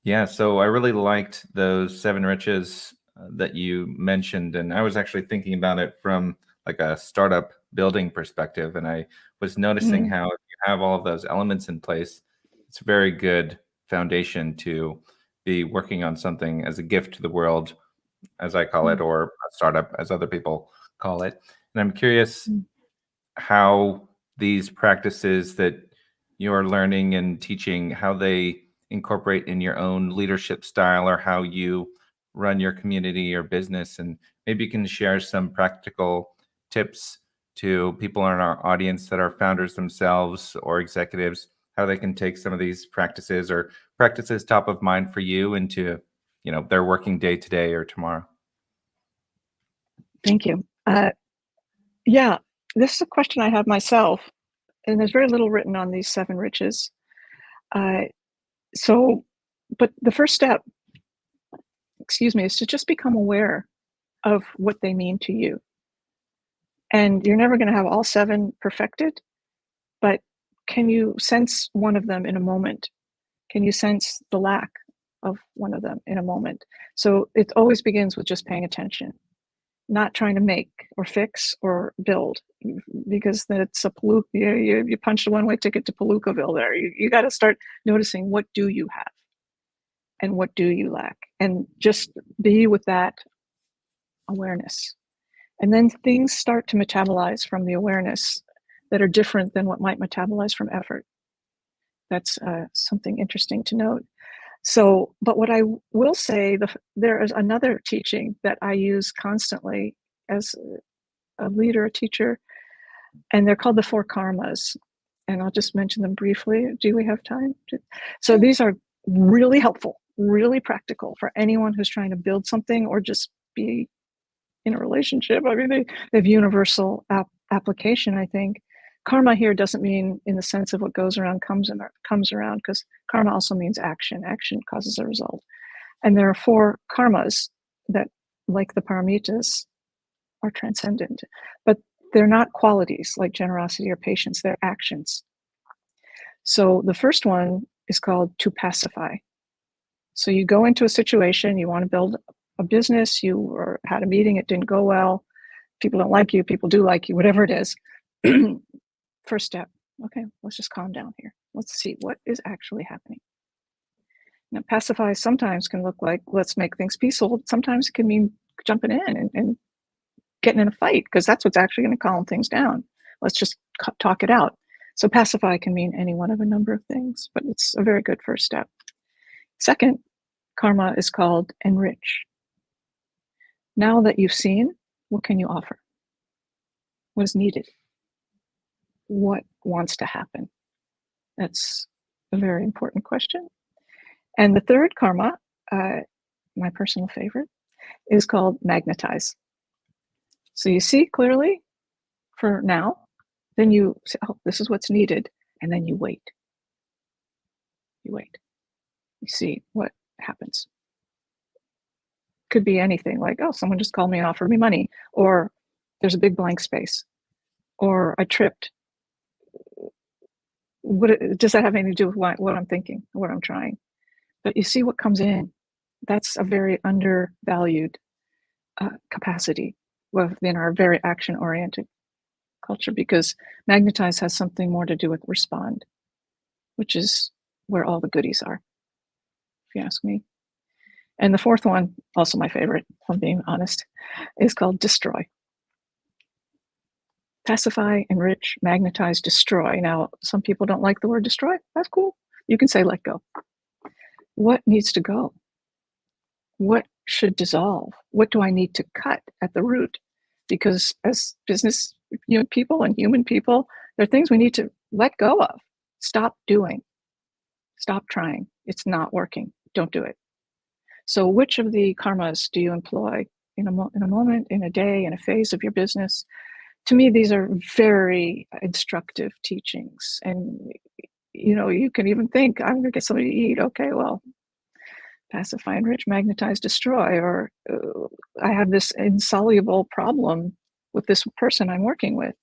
Yeah, so I really liked those 7 riches that you mentioned, and I was actually thinking about it from like a startup building perspective, and I was noticing how if you have all of those elements in place, it's a very good foundation to be working on something as a gift to the world, as I call it, or a startup, as other people call it. And I'm curious how these practices that you're learning and teaching, how they incorporate in your own leadership style, or how you run your community or business. And maybe you can share some practical tips to people in our audience that are founders themselves or executives, how they can take some of these practices or practices top of mind for you into, their working day today or tomorrow. Thank you. Yeah, this is a question I have myself, and there's very little written on these 7 riches. But the first step, is to just become aware of what they mean to you. And you're never going to have all 7 perfected, but can you sense one of them in a moment? Can you sense the lack of one of them in a moment? So it always begins with just paying attention, not trying to make or fix or build, because that's a you punched a one-way ticket to Palookaville there. You got to start noticing, what do you have and what do you lack, and just be with that awareness. And then things start to metabolize from the awareness that are different than what might metabolize from effort. That's something interesting to note. So, but what I will say, there is another teaching that I use constantly as a leader, a teacher, and they're called the 4 karmas. And I'll just mention them briefly. Do we have time? So these are really helpful really practical for anyone who's trying to build something or just be in a relationship. I mean, they have universal application, I think. Karma here doesn't mean in the sense of what goes around comes around, because karma also means action. Action causes a result. And there are 4 karmas that, like the paramitas, are transcendent. But they're not qualities like generosity or patience, they're actions. So the first one is called to pacify. So you go into a situation, you want to build a business, you had a meeting, it didn't go well, people don't like you, people do like you, whatever it is. First step, okay, let's just calm down here. Let's see what is actually happening. Now, pacify sometimes can look like, let's make things peaceful. Sometimes it can mean jumping in and getting in a fight, because that's what's actually going to calm things down. Let's just talk it out. So pacify can mean any one of a number of things, but it's a very good first step. Second karma is called enrich. Now that you've seen, what can you offer? What is needed? What wants to happen? That's a very important question. And the third karma, my personal favorite, is called magnetize. So you see clearly for now, then you say, oh, this is what's needed. And then you wait. You wait. You see what happens. Could be anything like, oh, someone just called me and offered me money, or there's a big blank space, or I tripped. Does that have anything to do with what I'm thinking, what I'm trying? But you see what comes in. That's a very undervalued capacity within our very action-oriented culture, because magnetize has something more to do with respond, which is where all the goodies are, if you ask me. And the fourth one, also my favorite, if I'm being honest, is called destroy. Pacify, enrich, magnetize, destroy. Now, some people don't like the word destroy. That's cool. You can say let go. What needs to go? What should dissolve? What do I need to cut at the root? Because as business people and human people, there are things we need to let go of. Stop doing. Stop trying. It's not working. Don't do it. So which of the karmas do you employ in a moment, in a day, in a phase of your business? To me, these are very instructive teachings. And, you can even think, I'm going to get somebody to eat. Okay, well, pacify, enrich, magnetize, destroy. Or I have this insoluble problem with this person I'm working with.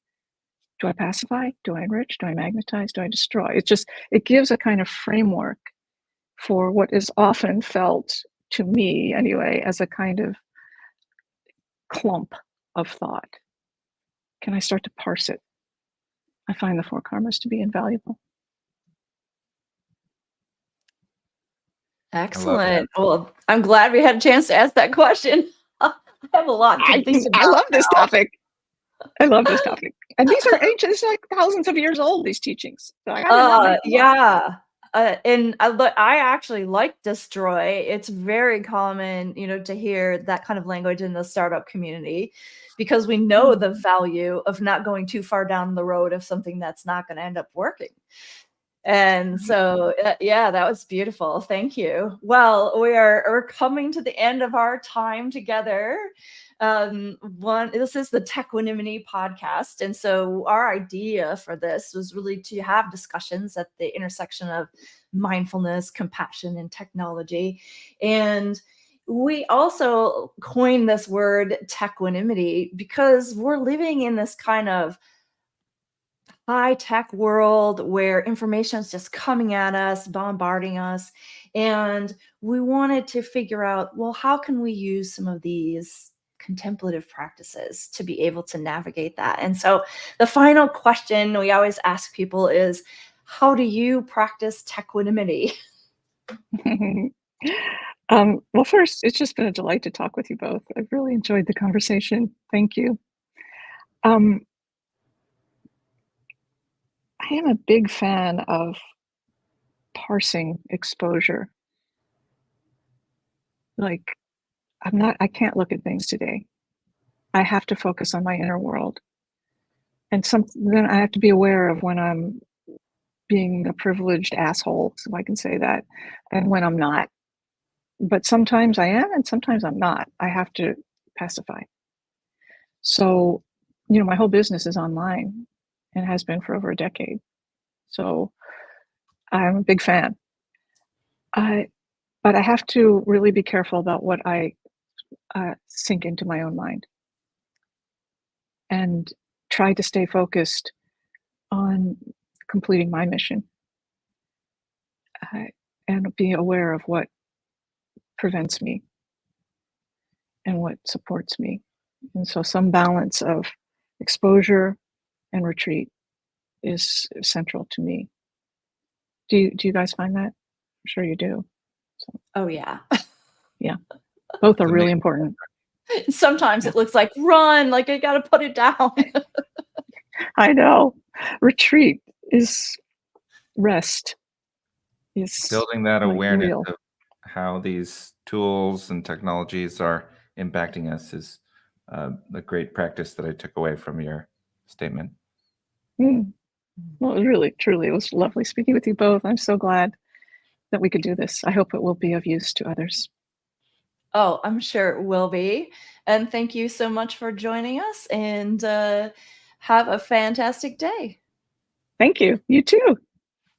Do I pacify? Do I enrich? Do I magnetize? Do I destroy? It gives a kind of framework for what is often felt, to me anyway, as a kind of clump of thought. Can I start to parse it? I find the 4 karmas to be invaluable. Excellent. Well, I'm glad we had a chance to ask that question. I have a lot to think about. I love this topic. I love this topic. And these are ancient, it's like thousands of years old, these teachings. So I did not make them up. Yeah. And I actually like destroy. It's very common, to hear that kind of language in the startup community, because we know the value of not going too far down the road of something that's not going to end up working. And so, yeah, that was beautiful. Thank you. Well, we're coming to the end of our time together. This is the Techquanimity podcast. And so our idea for this was really to have discussions at the intersection of mindfulness, compassion, and technology. And we also coined this word Techquanimity because we're living in this kind of high-tech world where information is just coming at us, bombarding us. And we wanted to figure out, well, how can we use some of these contemplative practices to be able to navigate that? And so the final question we always ask people is, how do you practice Techquanimity? Well, first, it's just been a delight to talk with you both. I've really enjoyed the conversation. Thank you. I am a big fan of parsing exposure. Like, I can't look at things today. I have to focus on my inner world. And then I have to be aware of when I'm being a privileged asshole, so I can say that, and when I'm not. but sometimes I am and sometimes I'm not. I have to pacify. So, my whole business is online and has been for over a decade. So I'm a big fan. I But I have to really be careful about what I sink into my own mind and try to stay focused on completing my mission, uh, and be aware of what prevents me and what supports me. And so some balance of exposure and retreat is central to me. Do you guys find that? I'm sure you do. So, Oh, yeah. yeah, both are It's really amazing. important. Sometimes Yeah, it looks like, "Run, like, I gotta put it down." I know. Retreat is rest, is Building that like awareness real. of how these tools and technologies are impacting us is a great practice that I took away from your statement. Mm. Well, it really, truly, it was lovely speaking with you both. I'm so glad that we could do this. I hope it will be of use to others. Oh, I'm sure it will be, and thank you so much for joining us, and, have a fantastic day. Thank you. You too.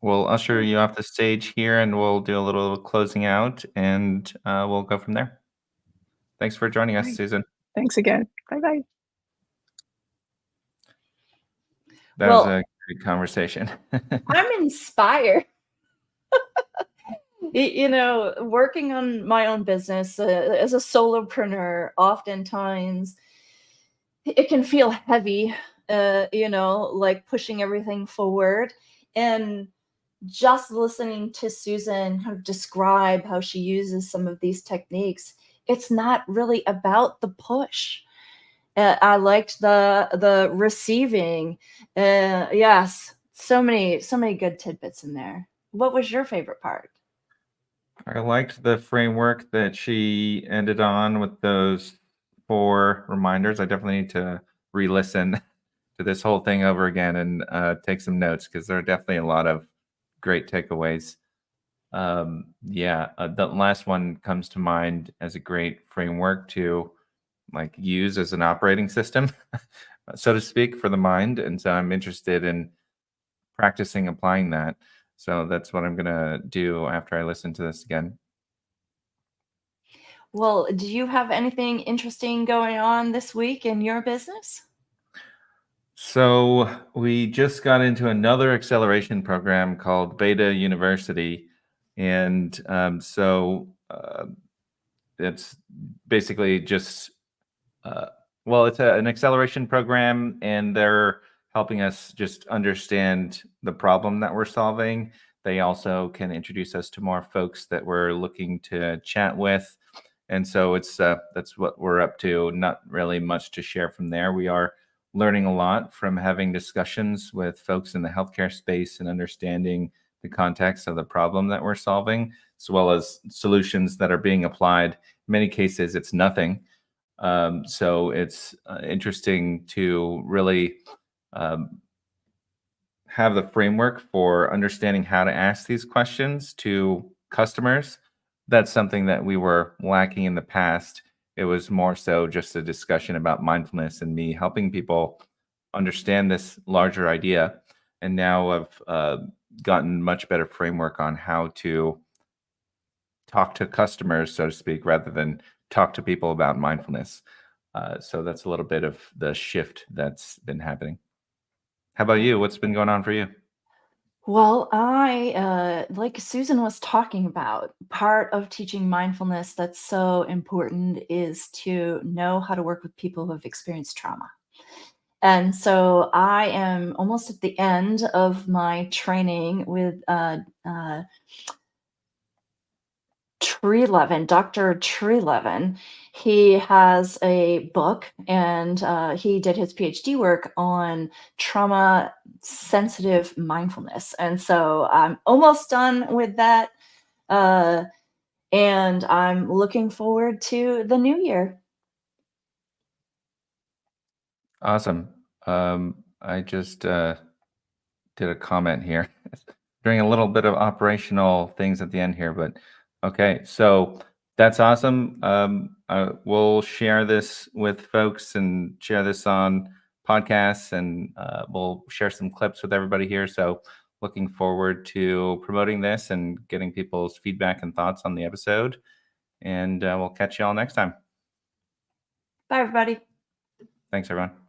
We'll usher you off the stage here and we'll do a little closing out and we'll go from there. Thanks for joining us, Right. Susan. Thanks again. Bye bye. That was Well, a great conversation. I'm inspired. Working on my own business, as a solopreneur, oftentimes it can feel heavy, like pushing everything forward. And just listening to Susan kind of describe how she uses some of these techniques, it's not really about the push. I liked the receiving. Yes, so many good tidbits in there. What was your favorite part? I liked the framework that she ended on with those 4 reminders. I definitely need to re-listen to this whole thing over again and take some notes because there are definitely a lot of great takeaways. Yeah, the last one comes to mind as a great framework to like use as an operating system, so to speak, for the mind. And so I'm interested in practicing applying that. So that's what I'm gonna do after I listen to this again. Well, do you have anything interesting going on this week in your business? So we just got into another acceleration program called Beta University, and it's basically just well, it's an acceleration program, and they're helping us just understand the problem that we're solving. They also can introduce us to more folks that we're looking to chat with, and so it's that's what we're up to. Not really much to share from there. We are learning a lot from having discussions with folks in the healthcare space and understanding the context of the problem that we're solving, as well as solutions that are being applied. In many cases, it's nothing, so it's interesting to really um, have the framework for understanding how to ask these questions to customers. That's something that we were lacking in the past. It was more so just a discussion about mindfulness and me helping people understand this larger idea. And now I've gotten much better framework on how to talk to customers, so to speak, rather than talk to people about mindfulness. So that's a little bit of the shift that's been happening. How about you? What's been going on for you? Well, like Susan was talking about, part of teaching mindfulness that's so important is to know how to work with people who have experienced trauma. And so I am almost at the end of my training with Tree Dr. Tree. He has a book, and he did his PhD work on trauma sensitive mindfulness. And so I'm almost done with that. Uh, and I'm looking forward to the new year. Awesome. I just did a comment here, doing a little bit of operational things at the end here, but okay. So That's awesome. We'll share this with folks and share this on podcasts, and we'll share some clips with everybody here. So looking forward to promoting this and getting people's feedback and thoughts on the episode. And we'll catch you all next time. Bye, everybody. Thanks, everyone.